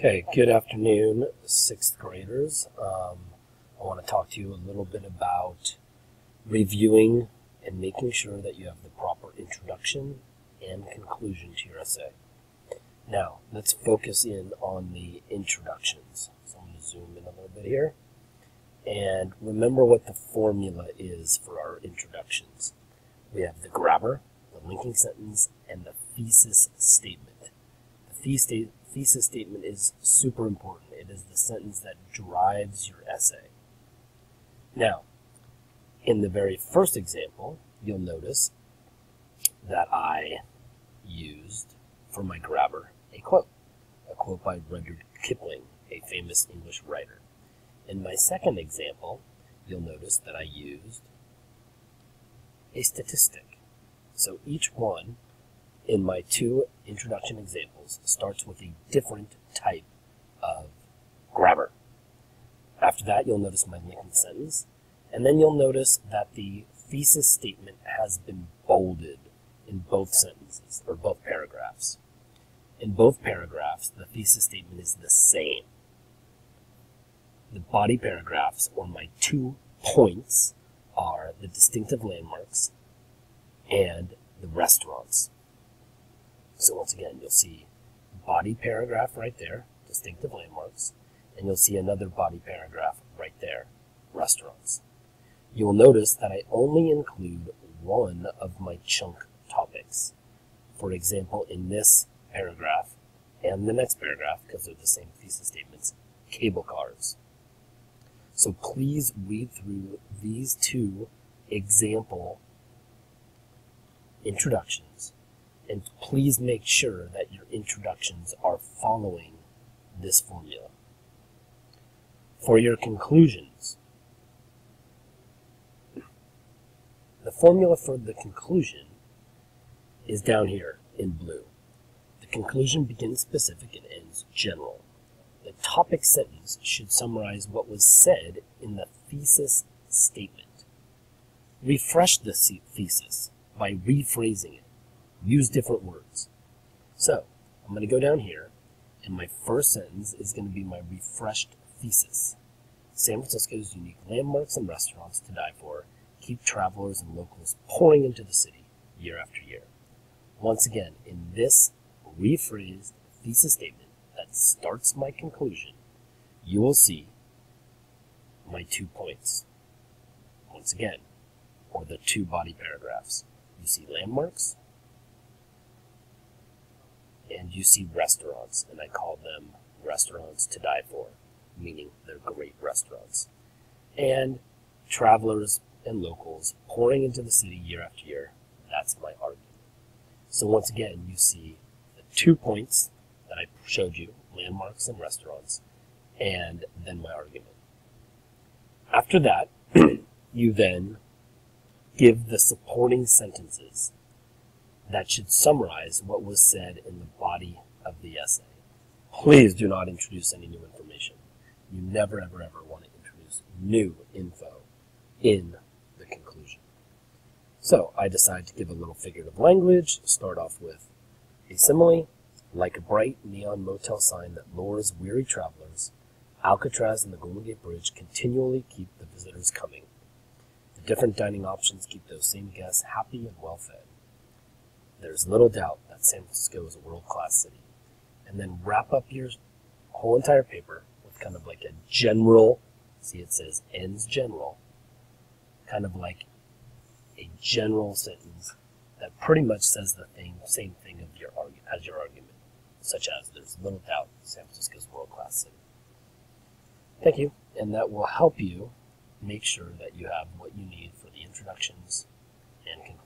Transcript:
Okay, good afternoon, sixth graders. I want to talk to you a little bit about reviewing and making sure that you have the proper introduction and conclusion to your essay. Now, let's focus in on the introductions. So I'm going to zoom in a little bit here. And remember what the formula is for our introductions. We have the grabber, the linking sentence, and the thesis statement. The thesis statement is super important. It is the sentence that drives your essay. Now, in the very first example, you'll notice that I used, for my grabber, a quote by Rudyard Kipling, a famous English writer. In my second example, you'll notice that I used a statistic. So each one in my two introduction examples starts with a different type of grabber. After that, you'll notice my linking sentence, and then you'll notice that the thesis statement has been bolded in both sentences, or both paragraphs. In both paragraphs, the thesis statement is the same. The body paragraphs, or my 2 points, are the distinctive landmarks and the restaurants. So once again, you'll see body paragraph right there, distinctive landmarks, and you'll see another body paragraph right there, restaurants. You will notice that I only include one of my chunk topics. For example, in this paragraph and the next paragraph, because they're the same thesis statements, cable cars. So please read through these 2 example introductions, and please make sure that your introductions are following this formula. For your conclusions, the formula for the conclusion is down here in blue. The conclusion begins specific and ends general. The topic sentence should summarize what was said in the thesis statement. Refresh the thesis by rephrasing it. Use different words. So, I'm going to go down here, and my first sentence is going to be my refreshed thesis. San Francisco's unique landmarks and restaurants to die for keep travelers and locals pouring into the city year after year. Once again, in this rephrased thesis statement that starts my conclusion, you will see my 2 points. Once again, or the 2 body paragraphs. You see landmarks, and you see restaurants, and I call them restaurants to die for, meaning they're great restaurants. And travelers and locals pouring into the city year after year, that's my argument. So once again, you see the 2 points that I showed you, landmarks and restaurants, and then my argument. After that, you then give the supporting sentences that should summarize what was said in the body of the essay. Please do not introduce any new information. You never, ever, ever want to introduce new info in the conclusion. So I decided to give a little figurative language, start off with a simile. Like a bright neon motel sign that lures weary travelers, Alcatraz and the Golden Gate Bridge continually keep the visitors coming. The different dining options keep those same guests happy and well-fed. There's little doubt that San Francisco is a world-class city. And then wrap up your whole entire paper with kind of like a general, see it says ends general, kind of like a general sentence that pretty much says the same thing of as your argument, such as there's little doubt San Francisco is a world-class city. Thank you, and that will help you make sure that you have what you need for the introductions and conclusions.